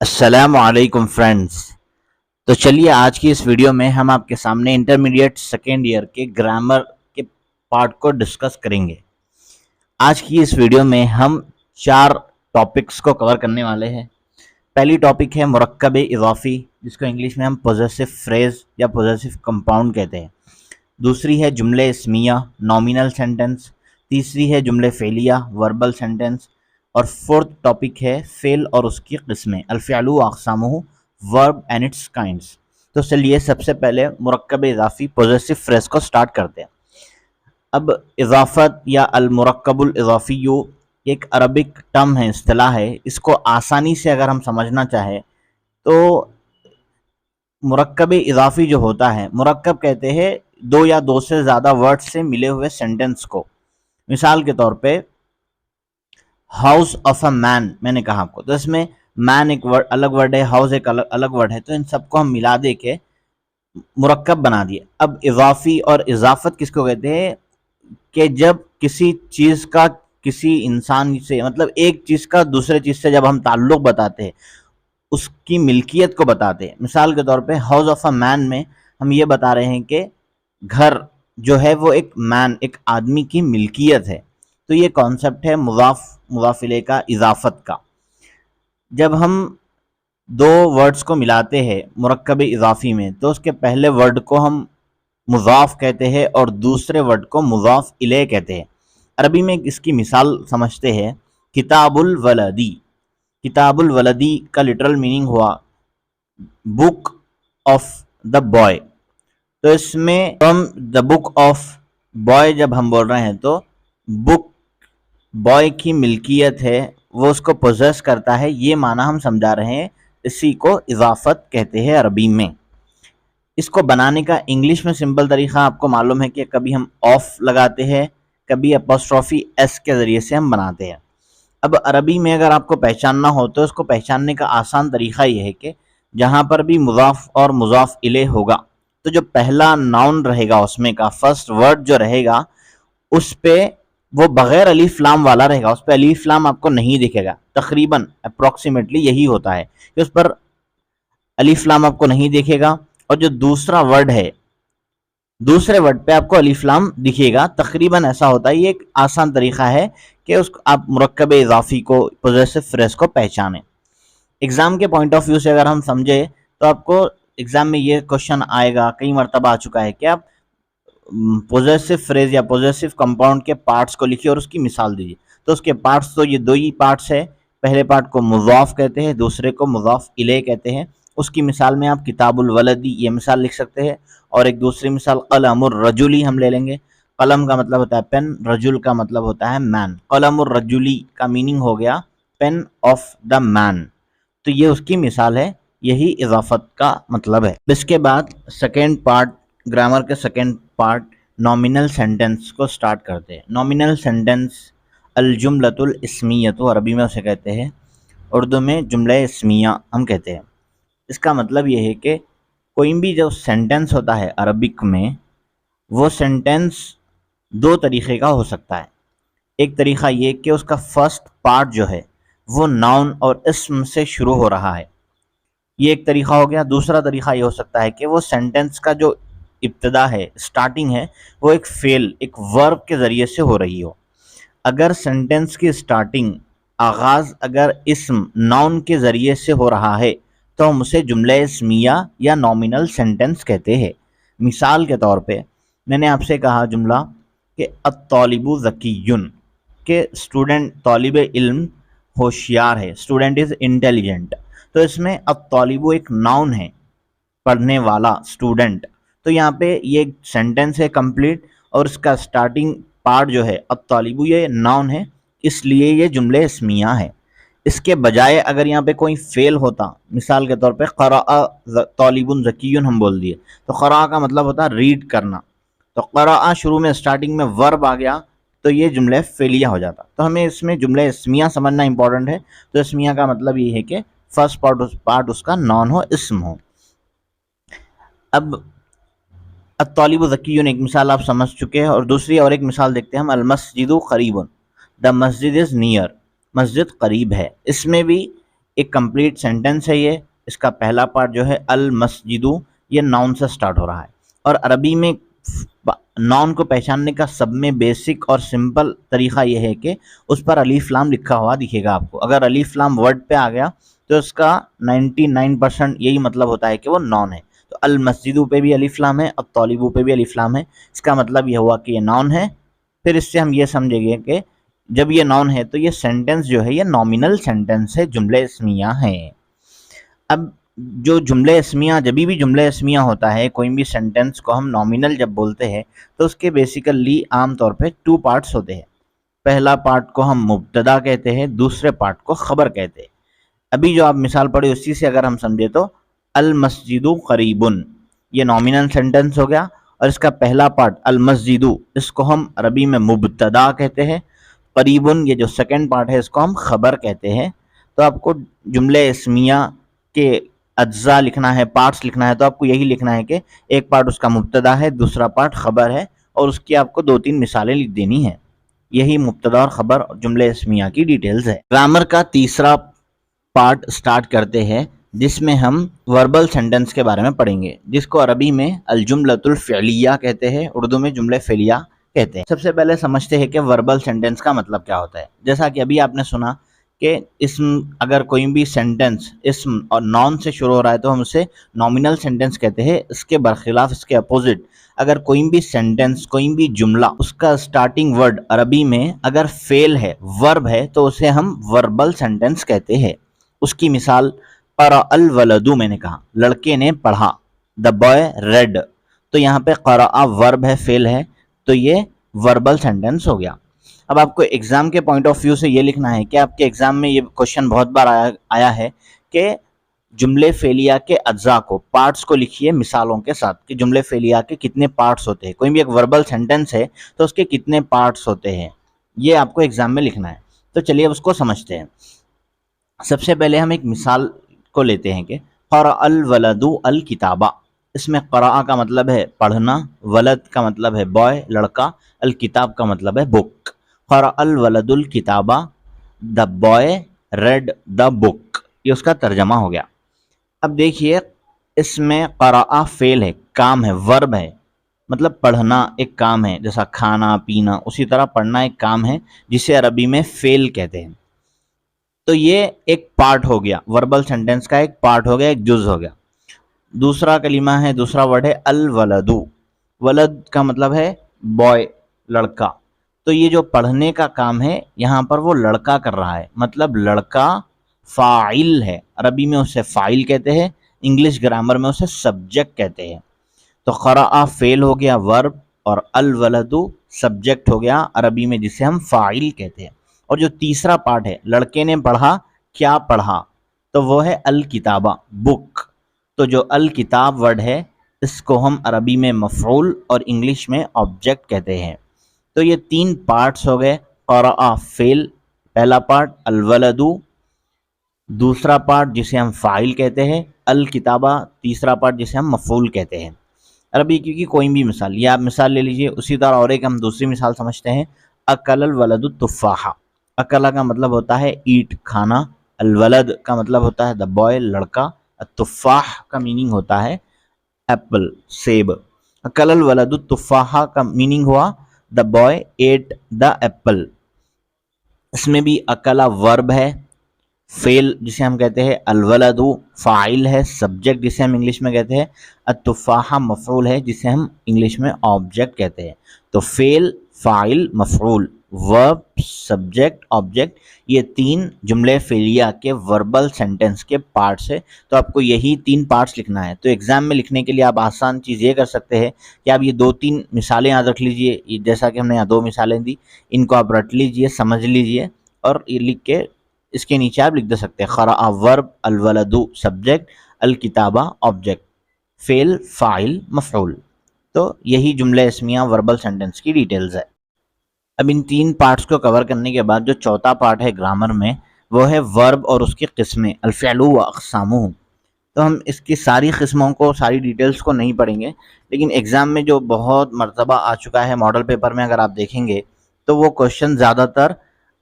السلام علیکم فرینڈز. تو چلیے آج کی اس ویڈیو میں ہم آپ کے سامنے انٹرمیڈیٹ سیکنڈ ایئر کے گرامر کے پارٹ کو ڈسکس کریں گے. آج کی اس ویڈیو میں ہم 4 ٹاپکس کو کور کرنے والے ہیں. پہلی ٹاپک ہے مرکب اضافی، جس کو انگلش میں ہم پوزیسو فریز یا پوزیسو کمپاؤنڈ کہتے ہیں. دوسری ہے جملے اسمیہ نامینل سینٹنس. تیسری ہے جملے فعلیہ وربل سینٹنس. اور فورتھ ٹاپک ہے فعل اور اس کی قسمیں، الفعل و اقسامہ، ورب اینڈ اٹس کائنڈس. تو چلیے سب سے پہلے مرکب اضافی پوزیسو فریز کو سٹارٹ کرتے ہیں. اب اضافت یا المرکب الاضافی ایک عربک ٹرم ہے، اصطلاح ہے. اس کو آسانی سے اگر ہم سمجھنا چاہیں تو مرکب اضافی جو ہوتا ہے، مرکب کہتے ہیں 2 یا 2 سے زیادہ ورڈ سے ملے ہوئے سینٹنس کو. مثال کے طور پہ ہاؤس آف اے مین میں نے کہا آپ کو، تو اس میں مین ایک الگ ورڈ ہے، ہاؤس ایک الگ ورڈ ہے، تو ان سب کو ہم ملا دے کے مرکب بنا دیے. اب اضافی اور اضافت کس کو کہتے ہیں کہ جب کسی چیز کا کسی انسان سے، مطلب ایک چیز کا دوسرے چیز سے جب ہم تعلق بتاتے ہیں، اس کی ملکیت کو بتاتے ہیں. مثال کے طور پہ ہاؤس آف اے مین میں ہم یہ بتا رہے ہیں کہ گھر جو ہے وہ ایک مین، ایک آدمی کی ملکیت ہے. تو یہ کانسیپٹ ہے مضاف الیہ کا، اضافت کا. جب ہم 2 ورڈز کو ملاتے ہیں مرکب اضافی میں تو اس کے پہلے ورڈ کو ہم مضاف کہتے ہیں اور دوسرے ورڈ کو مضاف الیہ کہتے ہیں. عربی میں اس کی مثال سمجھتے ہیں. کتاب الولدی، کتاب الولدی کا لٹرل میننگ ہوا بک آف دا بوائے. تو اس میں from the book of boy جب ہم بول رہے ہیں تو بک بوائے کی ملکیت ہے، وہ اس کو پوزیس کرتا ہے، یہ معنی ہم سمجھا رہے ہیں. اسی کو اضافت کہتے ہیں عربی میں. اس کو بنانے کا انگلش میں سمپل طریقہ آپ کو معلوم ہے کہ کبھی ہم آف لگاتے ہیں، کبھی اپوسٹرافی ایس کے ذریعے سے ہم بناتے ہیں. اب عربی میں اگر آپ کو پہچاننا ہو تو اس کو پہچاننے کا آسان طریقہ یہ ہے کہ جہاں پر بھی مضاف اور مضاف الیہ ہوگا تو جو پہلا ناؤن رہے گا، اس میں کا فرسٹ ورڈ جو رہے گا، اس پہ وہ بغیر الف لام والا رہے گا، اس پہ الف لام آپ کو نہیں دکھے گا. تقریباً اپروکسیمیٹلی یہی ہوتا ہے کہ اس پر الف لام آپ کو نہیں دکھے گا، اور جو دوسرا ورڈ ہے دوسرے ورڈ پہ آپ کو الف لام دکھے گا. تقریباً ایسا ہوتا ہے. یہ ایک آسان طریقہ ہے کہ اس آپ مرکب اضافی کو، پوزیسو فریز کو پہچانیں. ایگزام کے پوائنٹ آف ویو سے اگر ہم سمجھے تو آپ کو ایگزام میں یہ کوشچن آئے گا، کئی مرتبہ آ چکا ہے کہ آپ پوزیسو فریز یا پوزیسو کمپاؤنڈ کے پارٹس کو لکھیے اور اس کی مثال دیجیے. تو اس کے پارٹس تو یہ 2 ہی پارٹس ہے. پہلے پارٹ کو مضاف کہتے ہیں، دوسرے کو مضاف الیہ کہتے ہیں. اس کی مثال میں آپ کتاب الولدی یہ مثال لکھ سکتے ہیں. اور ایک دوسری مثال قلم الرجلی ہم لے لیں گے. قلم کا مطلب ہوتا ہے پین، رجل کا مطلب ہوتا ہے مین. قلم الرجلی کا میننگ ہو گیا پین آف دا مین. تو یہ اس کی مثال ہے، یہی اضافت کا مطلب ہے. اس کے بعد سیکنڈ پارٹ، گرامر کے سیکنڈ پارٹ نامینل سینٹنس کو سٹارٹ کرتے ہیں. نامینل سینٹنس الجملۃ الاسمیۃ عربی میں اسے کہتے ہیں، اردو میں جملہ اسمیہ ہم کہتے ہیں. اس کا مطلب یہ ہے کہ کوئی بھی جو سینٹنس ہوتا ہے عربک میں، وہ سینٹنس 2 طریقے کا ہو سکتا ہے. ایک طریقہ یہ کہ اس کا فرسٹ پارٹ جو ہے وہ ناؤن اور اسم سے شروع ہو رہا ہے، یہ ایک طریقہ ہو گیا. دوسرا طریقہ یہ ہو سکتا ہے کہ وہ سینٹنس کا جو ابتدا ہے، سٹارٹنگ ہے، وہ ایک فعل، ایک ورب کے ذریعے سے ہو رہی ہو. اگر سینٹنس کی سٹارٹنگ، آغاز اگر اسم ناؤن کے ذریعے سے ہو رہا ہے تو ہم اسے جملہ اسمیہ یا نامینل سینٹنس کہتے ہیں. مثال کے طور پہ میں نے آپ سے کہا جملہ کہ الطالب ذکی، کہ اسٹوڈنٹ، طالب علم ہوشیار ہے، اسٹوڈنٹ از انٹیلیجنٹ. تو اس میں الطالب ایک ناؤن ہے، پڑھنے والا، اسٹوڈنٹ. تو یہاں پہ یہ ایک سینٹنس ہے کمپلیٹ، اور اس کا سٹارٹنگ پارٹ جو ہے الطالب، یہ ناؤن ہے، اس لیے یہ جملہ اسمیہ ہے. اس کے بجائے اگر یہاں پہ کوئی فعل ہوتا، مثال کے طور پہ قرأ طالب ذکی ہم بول دیے، تو قرأ کا مطلب ہوتا ہے ریڈ کرنا. تو قرأ شروع میں سٹارٹنگ میں ورب آ گیا تو یہ جملہ فعلیہ ہو جاتا. تو ہمیں اس میں جملہ اسمیہ سمجھنا امپورٹنٹ ہے. تو اسمیہ کا مطلب یہ ہے کہ فرسٹ پارٹ اس کا نون ہو، اسم ہو. اب الطالب ذکی ایک مثال آپ سمجھ چکے ہیں، اور دوسری اور ایک مثال دیکھتے ہیں ہم. المسجد قریب، دا مسجد از نیئر، مسجد قریب ہے. اس میں بھی ایک کمپلیٹ سینٹنس ہے یہ. اس کا پہلا پارٹ جو ہے المسجدو، یہ ناؤن سے سٹارٹ ہو رہا ہے. اور عربی میں ناؤن کو پہچاننے کا سب میں بیسک اور سمپل طریقہ یہ ہے کہ اس پر الف لام لکھا ہوا دکھے گا آپ کو. اگر الف لام ورڈ پہ آ گیا تو اس کا 99% یہی مطلب ہوتا ہے کہ وہ ناؤن ہے. تو المسجدو پہ بھی الف لام ہے، الطالبو پہ بھی الف لام ہے. اس کا مطلب یہ ہوا کہ یہ ناؤن ہے. پھر اس سے ہم یہ سمجھیں گے کہ جب یہ ناؤن ہے تو یہ سینٹنس جو ہے یہ نامینل سینٹنس ہے، جملے اسمیہ ہیں. اب جو جملے اسمیہ، جبھی بھی جملے اسمیہ ہوتا ہے، کوئی بھی سینٹنس کو ہم نامینل جب بولتے ہیں تو اس کے بیسیکلی عام طور پہ 2 پارٹس ہوتے ہیں. پہلا پارٹ کو ہم مبتدا کہتے ہیں، دوسرے پارٹ کو خبر کہتے ہیں. ابھی جو آپ مثال پڑھی اسی سے اگر ہم سمجھے تو المسجد قریبن، یہ نامینل سینٹنس ہو گیا. اور اس کا پہلا پارٹ المسجد، اس کو ہم عربی میں مبتدا کہتے ہیں. قریبن، یہ جو سیکنڈ پارٹ ہے، اس کو ہم خبر کہتے ہیں. تو آپ کو جملے اسمیہ کے اجزاء لکھنا ہے، پارٹس لکھنا ہے، تو آپ کو یہی لکھنا ہے کہ ایک پارٹ اس کا مبتدا ہے، دوسرا پارٹ خبر ہے، اور اس کی آپ کو 2-3 مثالیں لکھ دینی ہیں. یہی مبتدا اور خبر جملے اسمیہ کی ڈیٹیلز ہے. گرامر کا تیسرا پارٹ سٹارٹ کرتے ہیں جس میں ہم وربل سینٹنس کے بارے میں پڑھیں گے، جس کو عربی میں الجملۃ الفعلیہ کہتے ہیں، اردو میں جملے فعلیہ کہتے ہیں. سب سے پہلے سمجھتے ہیں کہ وربل سینٹنس کا مطلب کیا ہوتا ہے. جیسا کہ ابھی آپ نے سنا کہ اسم، اگر کوئی بھی سینٹنس اسم اور ناؤن سے شروع ہو رہا ہے تو ہم اسے نامینل سینٹنس کہتے ہیں. اس کے برخلاف، اس کے اپوزٹ، اگر کوئی بھی سینٹنس، کوئی بھی جملہ، اس کا سٹارٹنگ ورڈ عربی میں اگر فعل ہے، ورب ہے، تو اسے ہم وربل سینٹنس کہتے ہیں. اس کی مثال قرأ الولد، میں نے کہا لڑکے نے پڑھا. دا بوائے ریڈ، تو یہاں پہ قرأ ورب ہے، فعل ہے، تو یہ وربل سینٹنس ہو گیا. اب آپ کو ایگزام کے پوائنٹ آف ویو سے یہ لکھنا ہے کہ آپ کے ایگزام میں یہ کوشچن بہت بار آیا ہے کہ جملے فعلیہ کے اجزاء کو، پارٹس کو لکھیے مثالوں کے ساتھ کہ جملے فعلیہ کے کتنے پارٹس ہوتے ہیں. کوئی بھی ایک وربل سینٹنس ہے تو اس کے کتنے پارٹس ہوتے ہیں، یہ آپ کو ایگزام میں لکھنا ہے. تو چلیے اب اس کو سمجھتے ہیں. سب سے پہلے ہم ایک مثال کو لیتے ہیں کہ قرأ الولد الکتابہ. اس میں قرأ کا مطلب ہے پڑھنا، ولد کا مطلب ہے بوائے، لڑکا، الکتاب کا مطلب ہے بک. قرأ الولد الکتابہ، دا بوائے ریڈ دا بک، یہ اس کا ترجمہ ہو گیا. اب دیکھیے اس میں قرأ فعل ہے، کام ہے، ورب ہے، مطلب پڑھنا ایک کام ہے، جیسا کھانا پینا، اسی طرح پڑھنا ایک کام ہے جسے عربی میں فعل کہتے ہیں. تو یہ ایک پارٹ ہو گیا، وربل سینٹنس کا ایک پارٹ ہو گیا، ایک جز ہو گیا. دوسرا کلمہ ہے، دوسرا ورڈ ہے الولد. ولد کا مطلب ہے بوائے، لڑکا. تو یہ جو پڑھنے کا کام ہے یہاں پر وہ لڑکا کر رہا ہے، مطلب لڑکا فاعل ہے. عربی میں اسے فاعل کہتے ہیں، انگلش گرامر میں اسے سبجیکٹ کہتے ہیں. تو قرأ فعل ہو گیا، ورب، اور الولد سبجیکٹ ہو گیا عربی میں جسے ہم فاعل کہتے ہیں. اور جو تیسرا پارٹ ہے، لڑکے نے پڑھا، کیا پڑھا، تو وہ ہے الکتابہ، بک. تو جو الکتاب ورڈ ہے اس کو ہم عربی میں مفعول اور انگلش میں آبجیکٹ کہتے ہیں. تو یہ 3 پارٹس ہو گئے. قرأ فعل پہلا پارٹ، الولد دوسرا پارٹ جسے ہم فاعل کہتے ہیں، الکتابہ تیسرا پارٹ جسے ہم مفعول کہتے ہیں. عربی کی کوئی بھی مثال، یہ آپ مثال لے لیجئے. اسی طرح اور ایک ہم دوسری مثال سمجھتے ہیں. اکل الولد التفاحہ. اکلا کا مطلب ہوتا ہے ایٹ، کھانا. الولد کا مطلب ہوتا ہے دا بوائے، لڑکا. التفاح کا میننگ ہوتا ہے ایپل، سیب. اکل الولد التفاحہ کا میننگ ہوا the boy ate the apple. اس میں بھی اکلا ورب ہے، فعل جسے ہم کہتے ہیں، الولد فاعل ہے، سبجیکٹ جسے ہم انگلش میں کہتے ہیں، التفاحہ مفعول ہے جسے ہم انگلش میں آبجیکٹ کہتے ہیں. تو فعل، فاعل، مفعول، ورب، سبجیکٹ، آبجیکٹ، یہ 3 جملے فعلیہ کے وربل سینٹنس کے پارٹس ہے. تو آپ کو یہی 3 پارٹس لکھنا ہے. تو ایگزام میں لکھنے کے لیے آپ آسان چیز یہ کر سکتے ہیں کہ آپ یہ 2-3 مثالیں یاد رکھ لیجئے. جیسا کہ ہم نے یہاں 2 مثالیں دی، ان کو آپ رٹ لیجئے، سمجھ لیجئے، اور یہ لکھ کے اس کے نیچے آپ لکھ دے سکتے ہیں قرأ ورب، الولد سبجیکٹ، الکتابہ آبجیکٹ، فعل، فاعل، مفعول. تو یہی جملہ اسمیہ وربل سینٹنس کی ڈیٹیلز ہے. اب ان 3 پارٹس کو کور کرنے کے بعد جو چوتھا پارٹ ہے گرامر میں، وہ ہے ورب اور اس کی قسمیں، الفعل و اقسامہ. تو ہم اس کی ساری قسموں کو، ساری ڈیٹیلز کو نہیں پڑھیں گے، لیکن ایگزام میں جو بہت مرتبہ آ چکا ہے ماڈل پیپر میں، اگر آپ دیکھیں گے تو وہ کوشچن زیادہ تر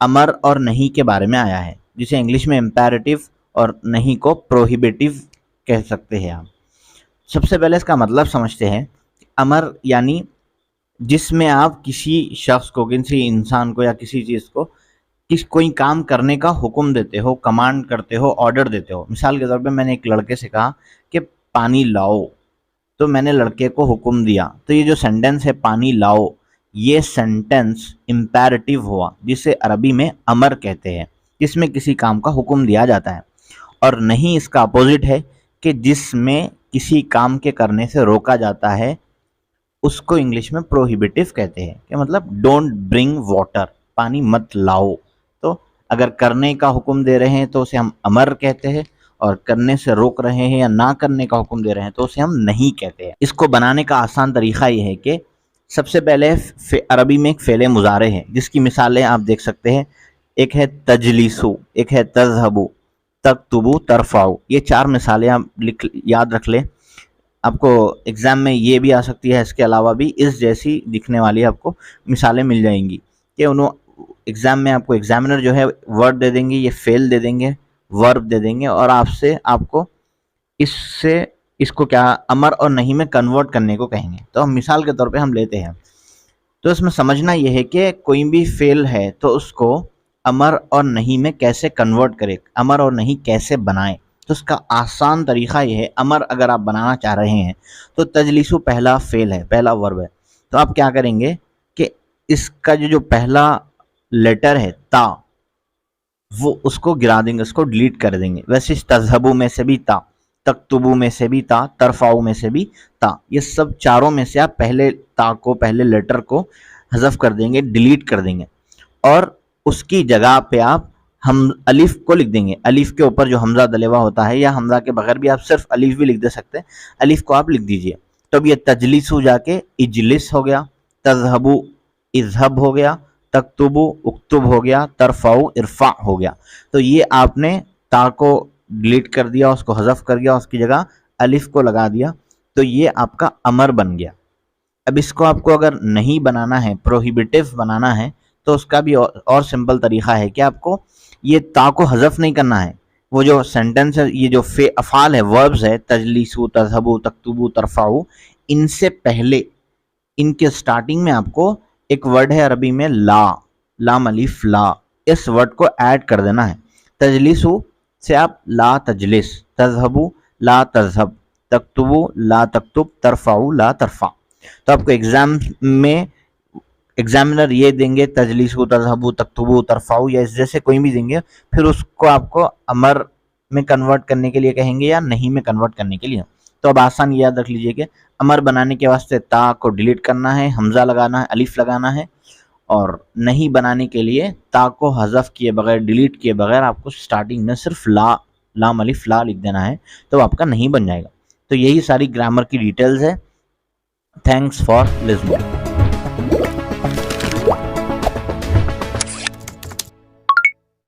امر اور نہیں کے بارے میں آیا ہے، جسے انگلش میں امپیریٹو اور نہیں کو prohibitive کہہ سکتے ہیں آپ. سب سے پہلے اس کا مطلب سمجھتے ہیں. امر یعنی جس میں آپ کسی شخص کو, کسی انسان کو یا کسی چیز کو کوئی کام کرنے کا حکم دیتے ہو, کمانڈ کرتے ہو, آرڈر دیتے ہو. مثال کے طور پہ میں نے ایک لڑکے سے کہا کہ پانی لاؤ, تو میں نے لڑکے کو حکم دیا. تو یہ جو سینٹنس ہے پانی لاؤ, یہ سینٹنس امپیریٹیو ہوا, جسے عربی میں امر کہتے ہیں, جس میں کسی کام کا حکم دیا جاتا ہے. اور نہیں اس کا اپوزٹ ہے کہ جس میں کسی کام کے کرنے سے روکا جاتا ہے, اس کو انگلش میں پروہیبیٹیو کہتے ہیں. کہ مطلب ڈونٹ برنگ واٹر, پانی مت لاؤ. تو اگر کرنے کا حکم دے رہے ہیں تو اسے ہم امر کہتے ہیں, اور کرنے سے روک رہے ہیں یا نہ کرنے کا حکم دے رہے ہیں تو اسے ہم نہیں کہتے ہیں. اس کو بنانے کا آسان طریقہ یہ ہے کہ سب سے پہلے عربی میں ایک فعل مضارع ہے, جس کی مثالیں آپ دیکھ سکتے ہیں. ایک ہے تجلیسو, ایک ہے تذہبو, تکتبو, ترفعو. یہ 4 مثالیں آپ یاد رکھ لیں. آپ کو ایگزام میں یہ بھی آ سکتی ہے, اس کے علاوہ بھی اس جیسی دکھنے والی آپ کو مثالیں مل جائیں گی. کہ ایگزام میں آپ کو ایگزامنر جو ہے ورڈ دے دیں گے, یہ فعل دے دیں گے, ورب دے دیں گے, اور آپ کو اس کو کیا امر اور نہیں میں کنورٹ کرنے کو کہیں گے. تو ہم مثال کے طور پہ ہم لیتے ہیں. تو اس میں سمجھنا یہ ہے کہ کوئی بھی فعل ہے تو اس کو امر اور نہیں میں کیسے کنورٹ کرے, امر اور نہیں کیسے بنائیں. تو اس کا آسان طریقہ یہ ہے, امر اگر آپ بنانا چاہ رہے ہیں تو تجلیسو پہلا فعل ہے, پہلا ورب ہے. تو آپ کیا کریں گے کہ اس کا جو پہلا لیٹر ہے تا, وہ اس کو گرا دیں گے, اس کو ڈیلیٹ کر دیں گے. ویسے تذہبو میں سے بھی تا, تکتبو میں سے بھی تا, ترفعو میں سے بھی تا. یہ سب چاروں میں سے آپ پہلے تا کو, پہلے لیٹر کو حذف کر دیں گے, ڈیلیٹ کر دیں گے, اور اس کی جگہ پہ آپ ہم الف کو لکھ دیں گے. الف کے اوپر جو حمزہ دلیوا ہوتا ہے, یا حمزہ کے بغیر بھی آپ صرف الف بھی لکھ دے سکتے ہیں, الف کو آپ لکھ دیجئے. تو اب یہ تجلیس ہو جا کے اجلس ہو گیا, تذہبو اذہب ہو گیا, تکتبو اکتب ہو گیا, ترفعو ارفع ہو گیا. تو یہ آپ نے تا کو ڈیلیٹ کر دیا, اس کو حذف کر دیا, اس کی جگہ الف کو لگا دیا. تو یہ آپ کا امر بن گیا. اب اس کو آپ کو اگر نہیں بنانا ہے, پروہیبیٹیو بنانا ہے, تو اس کا بھی اور سمپل طریقہ ہے کہ آپ کو یہ تا کو حذف نہیں کرنا ہے. وہ جو سینٹنس ہے, یہ جو افعال ہے, وربز ہے, تجلیسو, تذہبو, تکتبو, ترفعو, ان سے پہلے, ان کے سٹارٹنگ میں آپ کو ایک ورڈ ہے عربی میں لا, لام الف لا, اس ورڈ کو ایڈ کر دینا ہے. تجلیسو سے آپ لا تجلس, تذہبو لا تذہب, تکتبو لا تکتب, ترفعو لا ترفع. تو آپ کو ایگزام میں ایگزامنر یہ دیں گے تجلیسو, تذہبو, تکتبو, ترفعو, یا اس جیسے کوئی بھی دیں گے, پھر اس کو آپ کو امر میں کنورٹ کرنے کے لیے کہیں گے یا نہیں میں کنورٹ کرنے کے لیے. تو اب آسان یاد رکھ لیجئے کہ امر بنانے کے واسطے تا کو ڈیلیٹ کرنا ہے, حمزہ لگانا ہے, الف لگانا ہے, اور نہیں بنانے کے لیے تا کو حذف کیے بغیر, ڈیلیٹ کیے بغیر آپ کو سٹارٹنگ میں صرف لا, لام الف لا لکھ دینا ہے, تو آپ کا نہیں بن جائے گا. تو یہی ساری گرامر کی ڈیٹیلز ہے. Thanks for listening.